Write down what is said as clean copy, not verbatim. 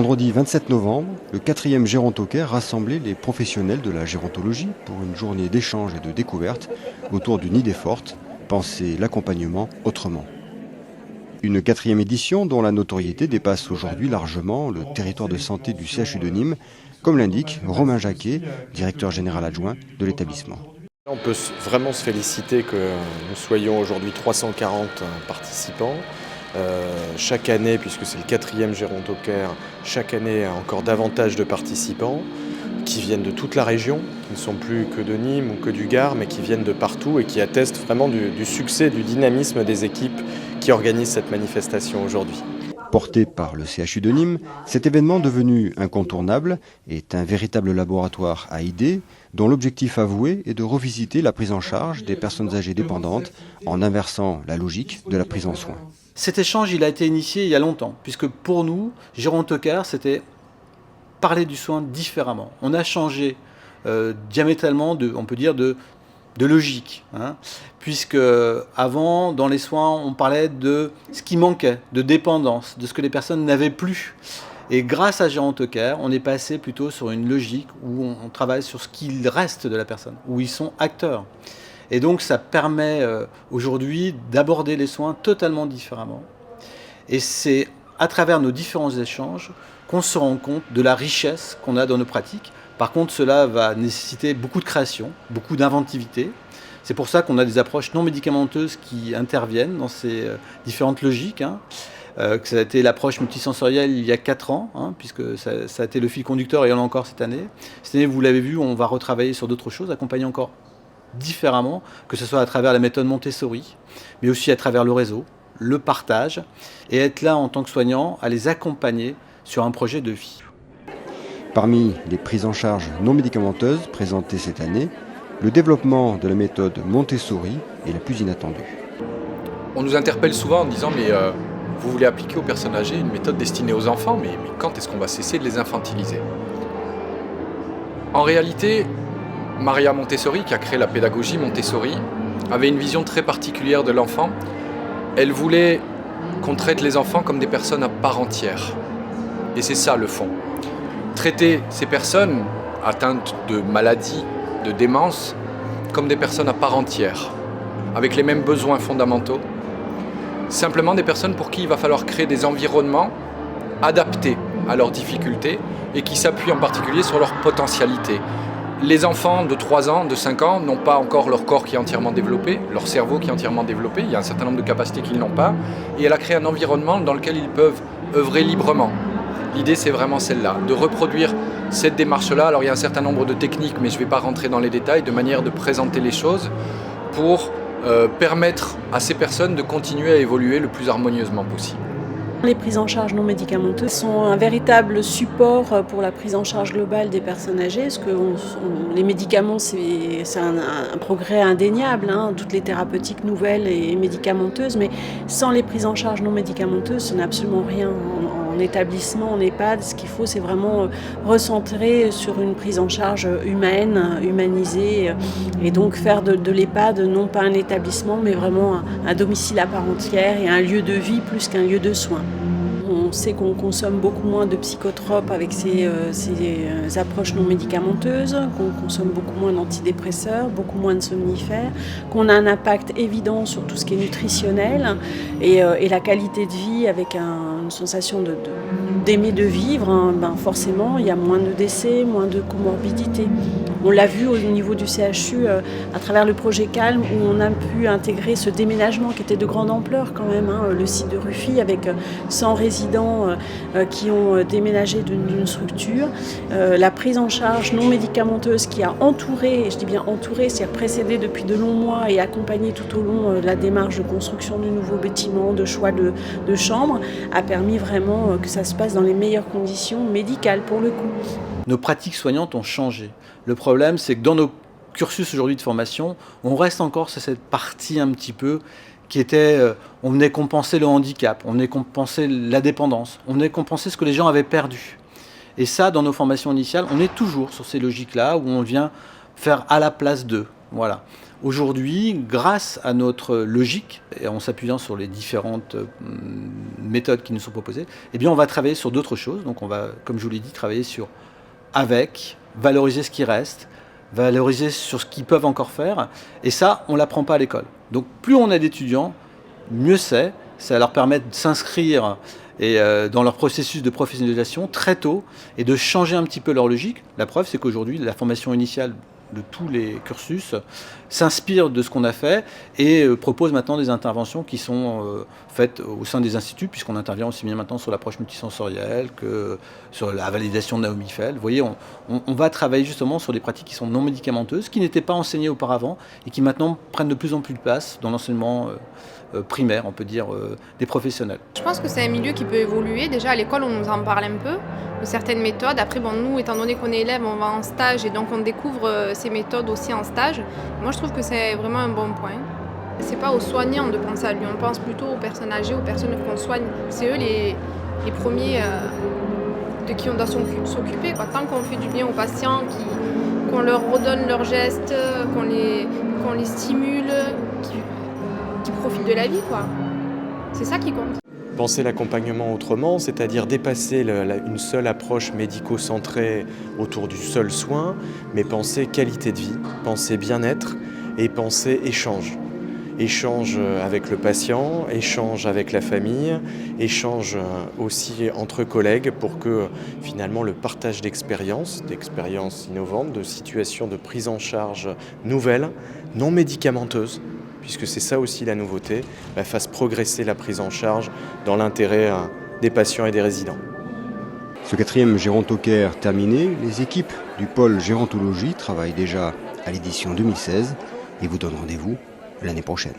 Vendredi 27 novembre, le 4e Gérontocare rassemblait les professionnels de la gérontologie pour une journée d'échange et de découverte autour d'une idée forte, penser l'accompagnement autrement. Une 4e édition dont la notoriété dépasse aujourd'hui largement le territoire de santé du CHU de Nîmes, comme l'indique Romain Jacquet, directeur général adjoint de l'établissement. On peut vraiment se féliciter que nous soyons aujourd'hui 340 participants. Chaque année, puisque c'est le 4e Gérontocare, chaque année encore davantage de participants qui viennent de toute la région, qui ne sont plus que de Nîmes ou que du Gard, mais qui viennent de partout et qui attestent vraiment du succès, du dynamisme des équipes qui organisent cette manifestation aujourd'hui. Porté par le CHU de Nîmes, cet événement devenu incontournable est un véritable laboratoire à idées dont l'objectif avoué est de revisiter la prise en charge des personnes âgées dépendantes en inversant la logique de la prise en soin. Cet échange, il a été initié il y a longtemps, puisque pour nous, Gérontocare, c'était parler du soin différemment. On a changé diamétralement, on peut dire, de logique, puisque avant, dans les soins, on parlait de ce qui manquait, de dépendance, de ce que les personnes n'avaient plus. Et grâce à Gérontocare, on est passé plutôt sur une logique où on travaille sur ce qu'il reste de la personne, où ils sont acteurs. Et donc ça permet aujourd'hui d'aborder les soins totalement différemment. Et c'est à travers nos différents échanges qu'on se rend compte de la richesse qu'on a dans nos pratiques. Par contre, cela va nécessiter beaucoup de création, beaucoup d'inventivité. C'est pour ça qu'on a des approches non médicamenteuses qui interviennent dans ces différentes logiques. Que ça a été l'approche multisensorielle il y a 4 ans, puisque ça a été le fil conducteur et il y en a encore cette année. Cette année, vous l'avez vu, on va retravailler sur d'autres choses, accompagner encore différemment, que ce soit à travers la méthode Montessori, mais aussi à travers le réseau, le partage, et être là en tant que soignant à les accompagner sur un projet de vie. Parmi les prises en charge non médicamenteuses présentées cette année, le développement de la méthode Montessori est la plus inattendue. On nous interpelle souvent en disant mais vous voulez appliquer aux personnes âgées une méthode destinée aux enfants, mais quand est-ce qu'on va cesser de les infantiliser? En réalité, Maria Montessori, qui a créé la pédagogie Montessori, avait une vision très particulière de l'enfant. Elle voulait qu'on traite les enfants comme des personnes à part entière. Et c'est ça le fond. Traiter ces personnes atteintes de maladies, de démence, comme des personnes à part entière, avec les mêmes besoins fondamentaux. Simplement des personnes pour qui il va falloir créer des environnements adaptés à leurs difficultés et qui s'appuient en particulier sur leur potentialité. Les enfants de 3 ans, de 5 ans n'ont pas encore leur corps qui est entièrement développé, leur cerveau qui est entièrement développé, il y a un certain nombre de capacités qu'ils n'ont pas, et elle a créé un environnement dans lequel ils peuvent œuvrer librement. L'idée c'est vraiment celle-là, de reproduire cette démarche-là. Alors il y a un certain nombre de techniques, mais je ne vais pas rentrer dans les détails, de manière de présenter les choses pour permettre à ces personnes de continuer à évoluer le plus harmonieusement possible. Les prises en charge non médicamenteuses sont un véritable support pour la prise en charge globale des personnes âgées, parce que les médicaments, c'est un progrès indéniable, toutes les thérapeutiques nouvelles et médicamenteuses, mais sans les prises en charge non médicamenteuses, ce n'est absolument rien. En établissement, en EHPAD, ce qu'il faut, c'est vraiment recentrer sur une prise en charge humaine, humanisée, et donc faire de l'EHPAD non pas un établissement, mais vraiment un domicile à part entière et un lieu de vie plus qu'un lieu de soins. On sait qu'on consomme beaucoup moins de psychotropes avec ces approches non médicamenteuses, qu'on consomme beaucoup moins d'antidépresseurs, beaucoup moins de somnifères, qu'on a un impact évident sur tout ce qui est nutritionnel et la qualité de vie avec une sensation d'aimer de vivre. Forcément, il y a moins de décès, moins de comorbidités. On l'a vu au niveau du CHU à travers le projet Calme où on a pu intégrer ce déménagement qui était de grande ampleur quand même, le site de Rufy avec 100 résidents qui ont déménagé d'une structure. La prise en charge non médicamenteuse qui a entouré, et je dis bien entouré, c'est-à-dire précédé depuis de longs mois et accompagné tout au long de la démarche de construction du nouveau bâtiment, de choix de chambres, a permis vraiment que ça se passe dans les meilleures conditions médicales pour le coup. Nos pratiques soignantes ont changé. Le problème, c'est que dans nos cursus aujourd'hui de formation, on reste encore sur cette partie un petit peu qui était, on venait compenser le handicap, on venait compenser la dépendance, on venait compenser ce que les gens avaient perdu. Et ça, dans nos formations initiales, on est toujours sur ces logiques-là où on vient faire à la place d'eux. Voilà. Aujourd'hui, grâce à notre logique, et en s'appuyant sur les différentes méthodes qui nous sont proposées, eh bien on va travailler sur d'autres choses. Donc on va, comme je vous l'ai dit, travailler sur avec, valoriser ce qui reste, valoriser sur ce qu'ils peuvent encore faire. Et ça, on ne l'apprend pas à l'école. Donc plus on a d'étudiants, mieux c'est. Ça leur permet de s'inscrire dans leur processus de professionnalisation très tôt et de changer un petit peu leur logique. La preuve, c'est qu'aujourd'hui, la formation initiale de tous les cursus s'inspire de ce qu'on a fait et propose maintenant des interventions qui sont faites au sein des instituts, puisqu'on intervient aussi bien maintenant sur l'approche multisensorielle que sur la validation de Naomi Feld. Vous voyez, on va travailler justement sur des pratiques qui sont non médicamenteuses, qui n'étaient pas enseignées auparavant et qui maintenant prennent de plus en plus de place dans l'enseignement primaire, on peut dire, des professionnels. Je pense que c'est un milieu qui peut évoluer. Déjà à l'école, on nous en parle un peu de certaines méthodes. Après, bon, nous, étant donné qu'on est élèves, on va en stage et donc on découvre ces méthodes aussi en stage. Moi, je trouve que c'est vraiment un bon point. C'est pas aux soignants de penser à lui, on pense plutôt aux personnes âgées, aux personnes qu'on soigne. C'est eux les premiers de qui on doit s'occuper, quoi. Tant qu'on fait du bien aux patients, qu'on leur redonne leurs gestes, qu'on les stimule, qui profitent de la vie, quoi. C'est ça qui compte. Penser l'accompagnement autrement, c'est-à-dire dépasser une seule approche médico-centrée autour du seul soin, mais penser qualité de vie, penser bien-être et penser échange. Échange avec le patient, échange avec la famille, échange aussi entre collègues pour que finalement le partage d'expériences innovantes, de situations de prise en charge nouvelles, non médicamenteuses, puisque c'est ça aussi la nouveauté, fasse progresser la prise en charge dans l'intérêt des patients et des résidents. Ce 4e Gérontocare terminé, les équipes du pôle gérontologie travaillent déjà à l'édition 2016 et vous donnent rendez-vous l'année prochaine.